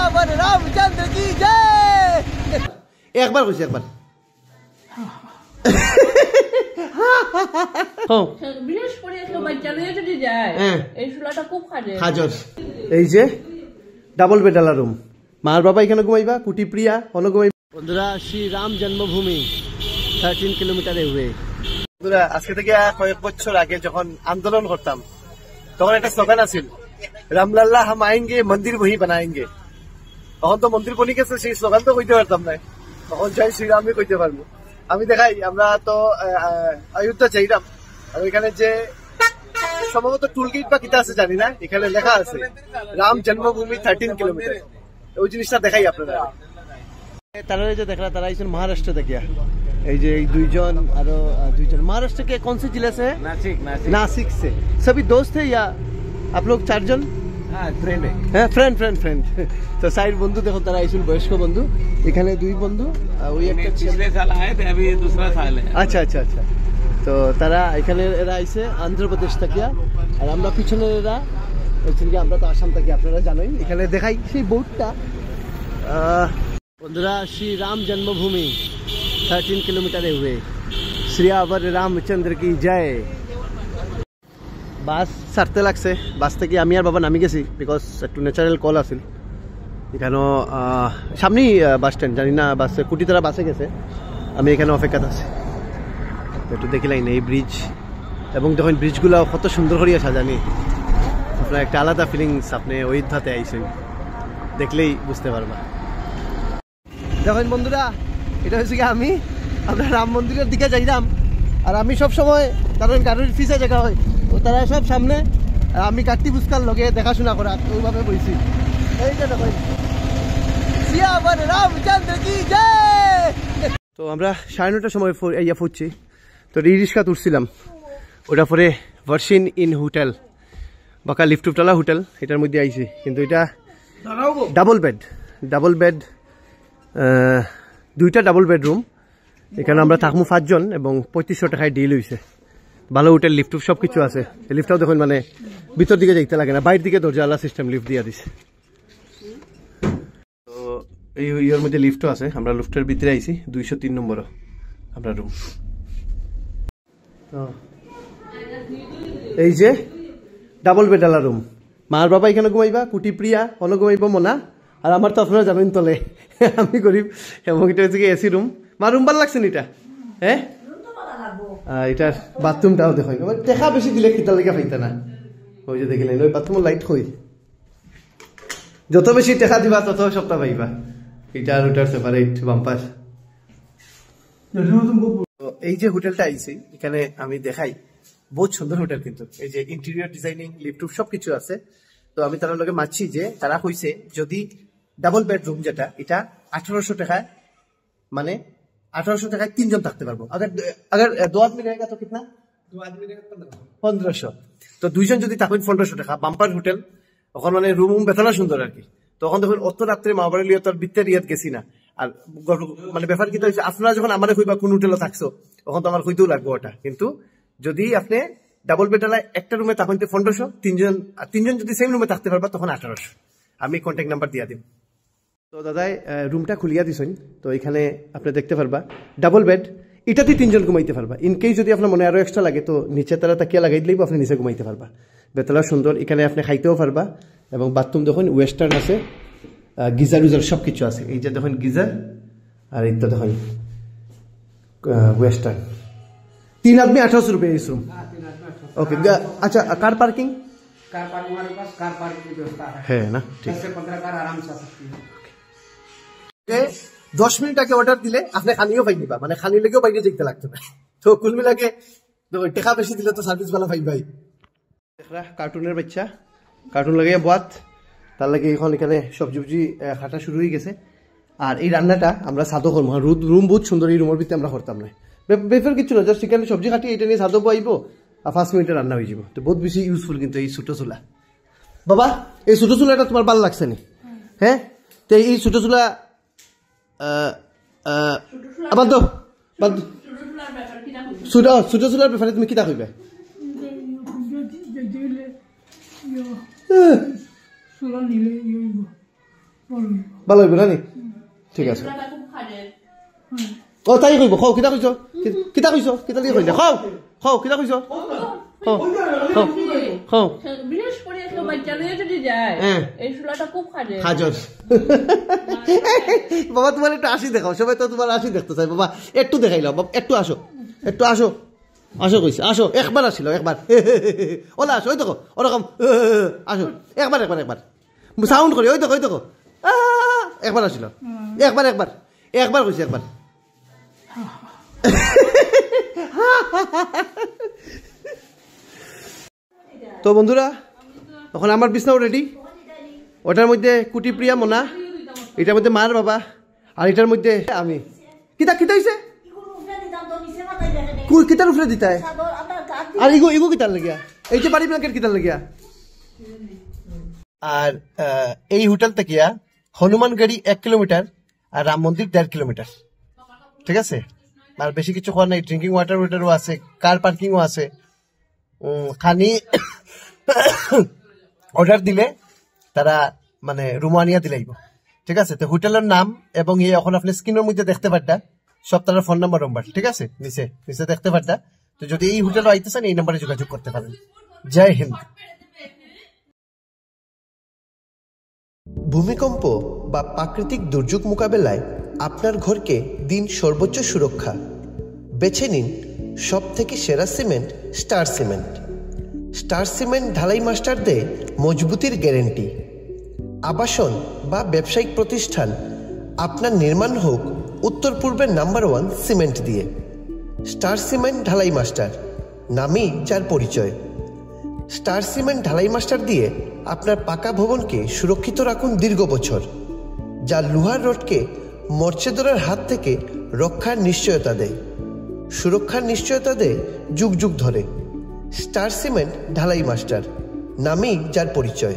सियावर रामचंद्र की जय। एक बार कुछ एक बार ডাবল বেডালা রুম মার বাবা এখানে ঘুমাইবা কুটি প্রিয়া হলো ঘুমাইবা বন্ধুরা শ্রী রাম জন্মভূমি 13 কিলোমিটার এওয়ে বন্ধুরা আজকে থেকে কয়েক বছর আগে যখন আন্দোলন করতাম তখন একটা স্লোগান আছিল রামলাল্লা হাম আয়েঙ্গে মন্দির বহি বানায়েঙ্গে তখন তো মন্দির বনি গেছে সেই স্লোগান তো কইতে পারতাম না তখন জয় শ্রীরামই কইতে পারবো আমি দেখাই আমরা তো অযোধ্যা চাইলাম আর এখানে যে সম্ভবত টুলগেট বা কিতা আছে জানি না এখানে লেখা আছে রাম জন্মভূমি 13 কিলোমিটার ওই জিনিসটা দেখাই আপনারা তারা যে দেখলা তারা আইছেন মহারাষ্ট্র থেকে এই যে এই দুইজন আর দুইজন महाराष्ट्र के कौन से जिले से नासिक से सभी दोस्त है या आप लोग चारजन फ्रेंड है फ्रेंड तो साइड बंधु देखो तारा आइसुल বয়স্ক বন্ধু এখানে দুই বন্ধু ওই একটা पिछले साल आए थे अभी दूसरा साल है अच्छा তো তারা এখানে এরা আইছে অন্ধ্রপ্রদেশ থেকে আর আমরা পিছনে এরা এখানে আমরা তো আসাম থেকে আপনারা জানেন এখানে দেখাই সেই বোটটা বন্ধুরা শ্রী রাম জন্মভূমি 13 কিলোমিটার এওয়ে শ্রীয়াवर রামচন্দ্র কি জয় বাস ছাড়তে লাগছে বাস থেকে আমি আর বাবা নামি গেছি বিকজ একটু ন্যাচারাল কল আছিল এখানে সামনেই বাস স্ট্যান্ড জানি না বাসে কুটি তারা বাসে গেছে আমি এখানে অপেক্ষাতে আছি একটু দেখিলাই এই ব্রিজ এবং যখন ব্রিজগুলো কত সুন্দর করিয়া সাজানি আপনার একটা আলাদা ফিলিংস আপনি অযোধ্যাতে আইছেন দেখলেই বুঝতে পারবা দেখেন বন্ধুরা এটা হচ্ছে কি আমি আমরা রাম মন্দিরের দিকে যাইলাম আর আমি সব সময় কারণ গাড়ির পিছে জায়গা হয় তো তারা সব সামনে আর আমি কাটতি বুঝকার লগে দেখাশোনা করা ওইভাবে বইছি এইটা দেখেন সিয়াवर রামচন্দ্র কি জয়। তো আমরা 9:30টার সময় ইয়া ফুটছি তো রিক্সা তুলছিলাম ওটা পরে ভার্সিন ইন হোটেল বাকা লিফটুপটালা হোটেল এটার মধ্যে আইছি কিন্তু এটা ডাবল বেড দুইটা ডাবল বেডরুম এখানে আমরা থাকবো 5 জন এবং 3500 টাকায় ডিল হয়েছে ভালো হোটেল লিফট সব কিছু আছে লিফটটাও দেখুন মানে ভিতর দিকে যাইতে লাগে না বাইরের দিকে দরজা সিস্টেম লিফট দিয়ে দিছে তো এই ইয়ের মধ্যে লিফটও আছে আমরা লিফটের ভিতরে আইছি 203 নম্বর আমরা রুম তো এই যে ডাবল বেডালা রুম মার বাবা এখানে ঘুমাইবা কুটি প্রিয়া হলো ঘুমাইবা মোনা আর আমার তো আপনারা জানেন তলে আমি গরিব এবং এটা হচ্ছে এসি রুম মা রুম ভালো লাগছে এটা হ্যাঁ এটার বাথরুমটাও দেখেন দেখা বেশি দিলে খিতার লেগে পাইতা না ওই যে দেখিলেন ওই বাথরুমের লাইট কই যত বেশি দেখা দিবা তত সপ্তাহ পাইবা এটার ওটার সেপারেট বাম্পার এই যে হোটেলটা আইছি এখানে আমি দেখাই বহুত সুন্দর হোটেল কিন্তু এই যে ইন্টেরিয়র ডিজাইনিং লিফট সবকিছু আছে তো আমি তার লগে মানছি যে তারা কইছে যদি ডাবল বেডরুম যেটা এটা 1800 টাকায় মানে 1800 টাকায় 3 জন থাকতে পারবো अगर 2 आदमी रहेगा तो कितना 2 आदमी रहेगा 1500 তো দুইজন যদি থাকেন 1500 টাকা বাম্পার হোটেল তখন মানে রুম বেতনা সুন্দর আর কি তখন দেখুন অত রাত্রে মা বাড়ি লিয়ে তোর বিত্তের ইয়াত গেছি না আর মানে ব্যাপার কি হইছে আপনারা যখন আমারে কইবা কোন হোটেলে থাকছো তখন তো আমার কইতেও লাগবে ওটা কিন্তু যদি আপনি ডাবল বেডালা একটা রুমে থাকেন 1500 তিনজন যদি সেম রুমে থাকতে পারবা তখন 1800 আমি কন্টাক্ট নাম্বার দিয়া দিম তো দাদা রুমটা খুলিয়া দিছেন তো এখানে আপনি দেখতে পারবা ডাবল বেড এটাতে 3 জন ঘুমাইতে পারবা ইন কেস যদি আপনার মনে আরো এক্সট্রা লাগে তো নিচে তারা তাকিয়া লাগাই দিলেই আপনি নিচে ঘুমাইতে পারবা বেতলা সুন্দর এখানে আপনি খাইতেও পারবা এবং বাথরুম দেখুন ওয়েস্টার্ন আছে গিজার উজার সব কিছু আছে এই যে দেখুন গিজার আর এইটা দেখুন ওয়েস্টার্ন 3 आदमी 1800 रुपये इस रूम ओके अच्छा कार पार्किंग हमारे पास कार पार्किंग की व्यवस्था है ना ठीक 10 से 15 कार आराम से आ सकती है 10 मिनट आगे ऑर्डर दिले आपने खानियो पाई निबा মানে খানি লাগেও বাইরে যেতে লাগতো না তো কুল মিলাকে টাকা বেশি দিলে তো সার্ভিস वाला ভাই দেখরা কার্টুনের বাচ্চা কার্টুন লাগাইয়া বাত তার লাগে এখন এখানে সবজি খাটা শুরু হয়ে গেছে আর এই রান্নাটা আমরা সাদো করব রুম বহুত সুন্দর এই রুমের ভিতরে আমরা করতাম না বেফার কিছু না জাস্ট এখানে সবজি কাটি এটা নিয়ে সাদো পাইবো আর 5 মিনিটে রান্না হয়ে যাব তো বহুত বেশি ইউজফুল কিন্তু এই ছোট চুলা বাবা এই ছোট চুলাটা তোমার ভালো লাগছে না হ্যাঁ তো এই ছোট চুলা আবার তো ছোট চুলার ব্যাপারে তুমি কিটা কইবে ভালো হইব না নি ঠিক আছে ও তাই কইব খাও কিতা কইছ কিতা কইছ কিতা দিয়ে কইলে খাও খাও কিতা কইছ খাও খাও খাও বিশেষ করে একটা বাচ্চা লয়ে যদি যায় এই চুলাটা খুব খাজে খাজর বাবা তোমার একটু আসি দেখাও সবাই তো তোমার আসি দেখতে চাই বাবা একটু দেখাইলাম বাবা একটু আসো আসো কইছে আসো একবার আসিল একবার ওলা আসো ওই দেখো ওরকম আসো একবার সাউন্ড করি ওই দেখো একবার আসিল একবার কইছে একবার তো বন্ধুরা এখন আমার বিছনাও রেডি ওটার মধ্যে কুটি প্রিয়া মোনা এটার মধ্যে মার বাবা আর এটার মধ্যে আমি কিতা হইছে কিতার উপরে দিতায় আর ইগো কিতার লাগিয়া এই যে বাড়ি ব্ল্যাঙ্কেট কিতার লাগিয়া আর এই হোটেল থেকে হনুমানগড়ি 1 কিলোমিটার আর রাম মন্দির 1.5 কিলোমিটার ঠিক আছে আর বেশি কিছু খাওয়া নাই ড্রিঙ্কিং ওয়াটারও আছে কার পার্কিংও আছে খানি অর্ডার দিলে তারা মানে রুমানিয়া দিলাইব ঠিক আছে তো হোটেলের নাম এবং এখন আপনি স্ক্রিনের মধ্যে দেখতে পারতা সব তার ফোন নাম্বার ঠিক আছে নিচে দেখতে পারতা তো যদি এই হোটেলে আইতে চান এই নাম্বারে যোগাযোগ করতে পারেন জয় হিন্দ ভূমিকম্প বা প্রাকৃতিক দুর্যোগ মোকাবেলায় আপনার ঘরকে দিন সর্বোচ্চ সুরক্ষা বেছে নিন সবথেকে সেরা সিমেন্ট স্টার সিমেন্ট ঢালাই মাস্টার দেয় মজবুতির গ্যারেন্টি আবাসন বা ব্যবসায়িক প্রতিষ্ঠান আপনার নির্মাণ হোক উত্তর পূর্বের নাম্বার 1 সিমেন্ট দিয়ে স্টার সিমেন্ট ঢালাই মাস্টার নামই যার পরিচয় স্টার সিমেন্ট ঢালাই মাস্টার দিয়ে আপনার পাকা ভবনকে সুরক্ষিত রাখুন দীর্ঘ বছর যা লোহার রডকে মরচেদরের হাত থেকে রক্ষার নিশ্চয়তা দেয় সুরক্ষার নিশ্চয়তা দেয় যুগ যুগ ধরে স্টার সিমেন্ট ঢালাই মাস্টার নামই যার পরিচয়